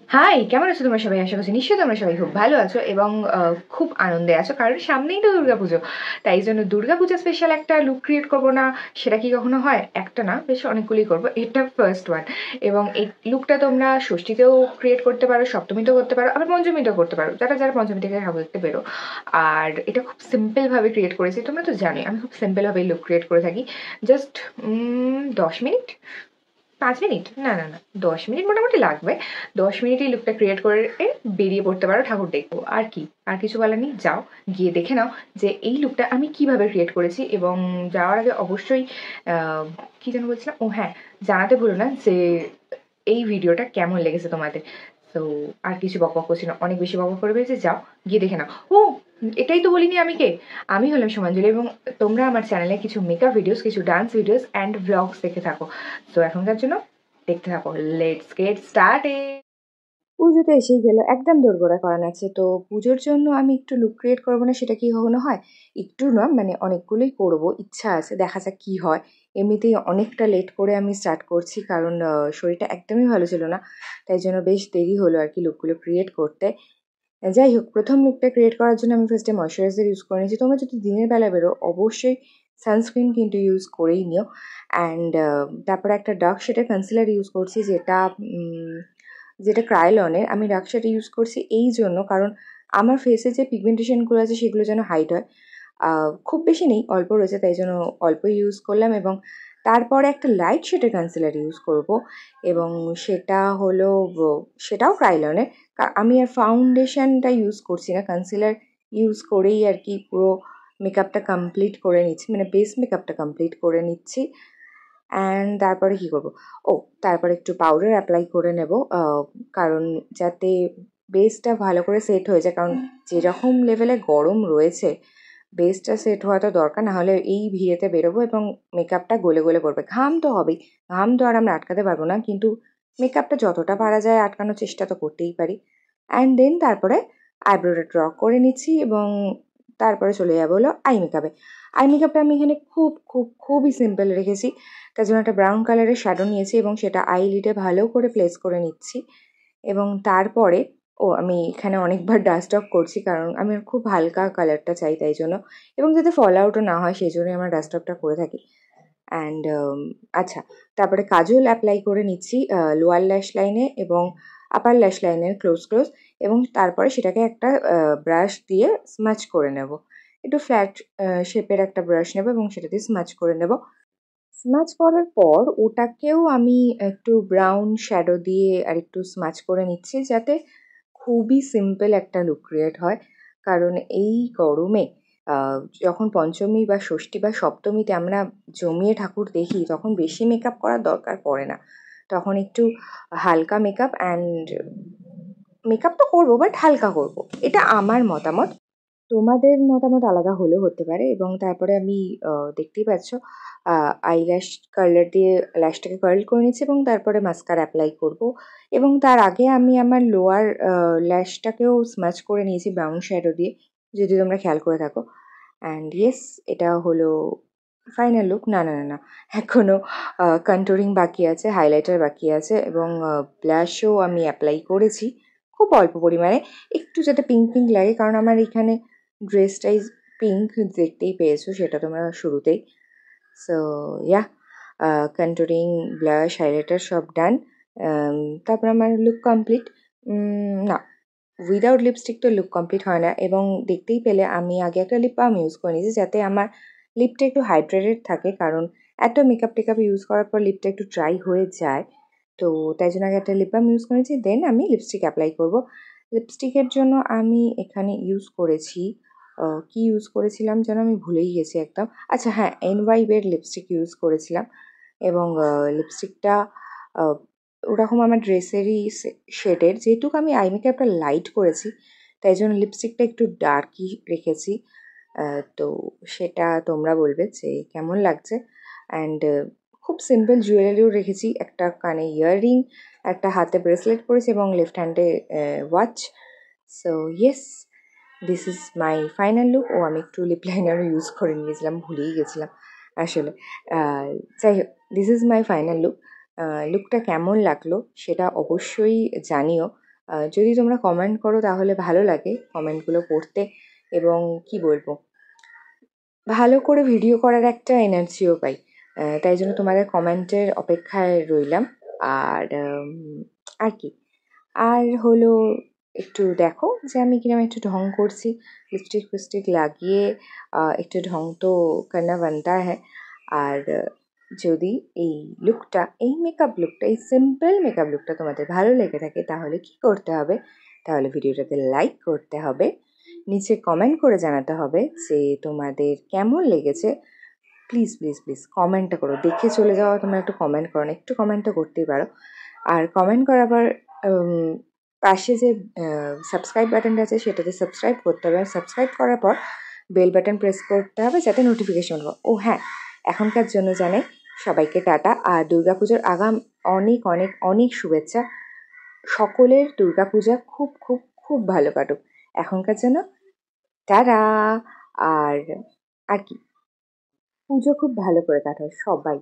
High, কেমন আছো তোমরা সবাই? আশা করছি নিশ্চয়ই তোমরা সবাই খুব ভালো আছো এবং খুব আনন্দে আছো, কারণ সামনেই তো দুর্গাপুজো। তাই জন্য দুর্গাপূজা স্পেশাল একটা লুক ক্রিয়েট করবো না, সেটা কি কখনো হয়? একটা না, বেশ অনেকগুলি করবো, এটা ফার্স্ট ওয়ান। এবং এই লুকটা তোমরা ষষ্ঠীতেও ক্রিয়েট করতে পারো, সপ্তমীতেও করতে পারো, আবার পঞ্চমীতেও করতে পারো, যারা যারা পঞ্চমী থেকে ঠাকুর দেখতে বেরো। আর এটা খুব সিম্পল ভাবে ক্রিয়েট করেছি, তোমরা তো জানোই আমি খুব সিম্পল ভাবে লুক ক্রিয়েট করে থাকি। জাস্ট 10 মিনিট, 5 মিনিট, না না না, 10 মিনিট মোটামুটি লাগবে। 10 মিনিটই লুকটা ক্রিয়েট করে বেরিয়ে পড়তে পারো ঠাকুর দেখবো। আর কি, আর কিছু বলার নেই, যাও গিয়ে দেখে নাও যে এই লুকটা আমি কিভাবে ক্রিয়েট করেছি। এবং যাওয়ার আগে অবশ্যই কি যেন বলছিলাম, ও হ্যাঁ, জানাতে ভুলো না যে এই ভিডিওটা কেমন লেগেছে তোমাদের। তো আর কিছু বকবক করছি না, অনেক বেশি বকবক করে ফেলেছি, যাও গিয়ে দেখে নাও। ও, এটাই তো বলিনি আমি কে। আমি হলাম সুমাঞ্জলি এবং তোমরা আমার চ্যানেলে কিছু মেকআপ ভিডিওস, কিছু ডান্স ভিডিওস অ্যান্ড ভ্লগস দেখে থাকো। তো এখনকার জন্য দেখতে থাকো, লেটস গেট স্টার্টেড। পুজো তো এসেই গেল, একদম দোরগোড়া করানো আছে। তো পুজোর জন্য আমি একটু লুক ক্রিয়েট করবো না, সেটা কি কখনো হয়? একটু না, মানে অনেকগুলোই করব, ইচ্ছা আছে, দেখা যাক কি হয়। এমনিতেই অনেকটা লেট করে আমি স্টার্ট করছি, কারণ শরীরটা একদমই ভালো ছিল না। তাই জন্য বেশ দেরি হলো আর কি লুকগুলো ক্রিয়েট করতে। যাই হোক, প্রথম লুকটা ক্রিয়েট করার জন্য আমি ফার্স্টে ময়শ্চারাইজার ইউজ করে নিয়েছি। তোমরা যদি দিনের বেলা বেরো অবশ্যই সানস্ক্রিন কিন্তু ইউজ করেই নিও। অ্যান্ড তারপরে একটা ডার্ক শেডের কনসিলার ইউজ করছি, যেটা ক্রায়োলনের। আমি ডার্ক শেড ইউজ করছি এই জন্য, কারণ আমার ফেসে যে পিগমেন্টেশনগুলো আছে সেগুলো যেন হাইড হয়। খুব বেশি নেই, অল্প রয়েছে, তাই জন্য অল্প ইউজ করলাম। এবং তারপরে একটা লাইট শেডের কনসিলার ইউজ করব, এবং সেটা হলো সেটাও ক্রায়োলনের। আমি আর ফাউন্ডেশনটা ইউজ করছি না, কনসিলার ইউজ করেই আর কি পুরো মেকআপটা কমপ্লিট করে নিচ্ছি, মানে বেস মেকআপটা কমপ্লিট করে নিচ্ছি। অ্যান্ড তারপরে কি করব, ও তারপরে একটু পাউডার অ্যাপ্লাই করে নেব, কারণ যাতে বেসটা ভালো করে সেট হয়ে যায়। কারণ যেরকম লেভেলে গরম রয়েছে, বেসটা সেট হওয়া তো দরকার, না হলে এই ভিড়েতে বেরোবো এবং মেকআপটা গলে গলে পড়বে। ঘাম তো হবেই, ঘাম তো আর আমরা আটকাতে পারবো না, কিন্তু মেকআপটা যতটা পারা যায় আটকানোর চেষ্টা তো করতেই পারি। অ্যান্ড দেন তারপরে আইব্রোটা ড্র করে নিচ্ছি, এবং তারপরে চলে যাবো হলো আই মেকআপে। আই মেকআপটা আমি এখানে খুবই সিম্পল রেখেছি। তার জন্য একটা ব্রাউন কালারের শ্যাডো নিয়েছি এবং সেটা আইলিডে ভালো করে প্লেস করে নিচ্ছি। এবং তারপরে আমি এখানে অনেকবার ডাস্ট অফ করছি, কারণ আমি খুব হালকা কালারটা চাই তাই জন্য, এবং যাতে ফল আউটও না হয় সেই জন্যই আমরা ডাস্ট অফটা করে থাকি। অ্যান্ড আচ্ছা, তারপরে কাজল অ্যাপ্লাই করে নিচ্ছি লোয়ার ল্যাশ লাইনে এবং আপার ল্যাশ লাইনের ক্লোজ, এবং তারপরে সেটাকে একটা ব্রাশ দিয়ে স্মাচ করে নেব। একটু ফ্ল্যাট শেপের একটা ব্রাশ নেব এবং সেটা দিয়ে স্মাচ করে নেব। স্মাচ করার পর ওটাকেও আমি একটু ব্রাউন শ্যাডো দিয়ে আর একটু স্মাচ করে নিচ্ছি, যাতে খুবই সিম্পল একটা লুক ক্রিয়েট হয়। কারণ এই গরমে যখন পঞ্চমী বা ষষ্ঠী বা সপ্তমীতে আমরা জমিয়ে ঠাকুর দেখি, তখন বেশি মেকআপ করার দরকার পড়ে না। তখন একটু হালকা মেকআপ মেকআপ তো করবো, বাট হালকা করব, এটা আমার মতামত। তোমাদের মতামত আলাদা হলেও হতে পারে। এবং তারপরে আমি দেখতেই পাচ্ছ আইল্যাশ কার্লার দিয়ে ল্যাশটাকে কার্ল করে নিচ্ছি, এবং তারপরে মাস্কারা অ্যাপ্লাই করব। এবং তার আগে আমি আমার লোয়ার ল্যাশটাকেও স্ম্যাচ করে নিয়েছি ব্রাউন শ্যাডো দিয়ে, যদি তোমরা খেয়াল করে থাকো। অ্যান্ড ইয়েস, এটা হলো ফাইনাল লুক। না না না না, এখনও কন্ট্যুরিং বাকি আছে, হাইলাইটার বাকি আছে, এবং ব্লাশও আমি অ্যাপ্লাই করেছি খুব অল্প পরিমাণে, একটু যাতে পিঙ্ক পিঙ্ক লাগে, কারণ আমার এখানে ড্রেসটাই পিঙ্ক, দেখতেই পেয়েছো সেটা তোমরা শুরুতেই। সো ইয়া, কন্ট্যুরিং, ব্লাশ, হাইলাইটার সব ডান। তারপর আমার লুক কমপ্লিট। না, উইদাউট লিপস্টিক তো লুক কমপ্লিট হয় না। এবং দেখতেই পেলে আমি আগে একটা লিপ বাম ইউজ করে নিয়েছি, যাতে আমার লিপটা একটু হাইড্রেটেড থাকে, কারণ এত মেকআপ টেকআপ ইউজ করার পর লিপটা একটু ড্রাই হয়ে যায়। তো তাই জন্য আগে একটা লিপ বাম ইউজ করেছি, দেন আমি লিপস্টিক অ্যাপ্লাই করব। লিপস্টিকের জন্য আমি এখানে ইউজ করেছি, কি ইউজ করেছিলাম যেন আমি ভুলেই গেছি একদম। আচ্ছা হ্যাঁ, এনওয়াইবের লিপস্টিক ইউজ করেছিলাম। এবং লিপস্টিকটা ওরকম আমার ড্রেসেরই শেডের, যেহেতু আমি আই মেকআপটা লাইট করেছি তাই জন্য লিপস্টিকটা একটু ডার্কই রেখেছি। তো সেটা তোমরা বলবে যে কেমন লাগছে। অ্যান্ড খুব সিম্পল জুয়েলারিও রেখেছি, একটা কানে ইয়াররিং, একটা হাতে ব্রেসলেট পরেছি এবং লেফট হ্যান্ডে watch. So yes, this is my final look. আমি একটু লিপ লাইনারও ইউজ করে নিয়েছিলাম, ভুলেই গেছিলাম আসলে। যাই হোক, this is my final look. লুকটা কেমন লাগলো সেটা অবশ্যই জানিও। যদি তোমরা কমেন্ট করো তাহলে ভালো লাগে কমেন্টগুলো পড়তে, এবং কি বলবো, ভালো করে ভিডিও করার একটা এনার্জিও পাই। তাই জন্য তোমাদের কমেন্টের অপেক্ষায় রইলাম। আর আর কি, আর হলো একটু দেখো যে আমি কিরম একটু ঢং করছি, লিপস্টিক ফিপস্টিক লাগিয়ে একটু ঢং তো করনা বানতা হ্যাঁ। আর যদি এই লুকটা, এই মেকআপ লুকটা, এই সিম্পল মেকআপ লুকটা তোমাদের ভালো লেগে থাকে তাহলে কি করতে হবে, তাহলে ভিডিওটাতে লাইক করতে হবে, নিচে কমেন্ট করে জানাতে হবে যে তোমাদের কেমন লেগেছে। প্লিজ প্লিজ প্লিজ কমেন্টটা করো, দেখে চলে যাওয়া তোমরা একটু কমেন্ট করো না, একটু কমেন্টটা করতেই পারো। আর কমেন্ট করার পর পাশে যে সাবস্ক্রাইব বাটনটা আছে সেটাতে সাবস্ক্রাইব করতে হবে, আর সাবস্ক্রাইব করার পর বেল বাটন প্রেস করতে হবে যাতে নোটিফিকেশন পাবো। ও হ্যাঁ, এখনকার জন্য জানাই সবাইকে টাটা, আর দুর্গাপুজোর আগাম অনেক অনেক অনেক শুভেচ্ছা। সকলের দুর্গাপূজা খুব খুব খুব ভালো কাটুক এখনকার জন্য, টাটা। আর আর কি, পুজো খুব ভালো করে কাটাও সবাই।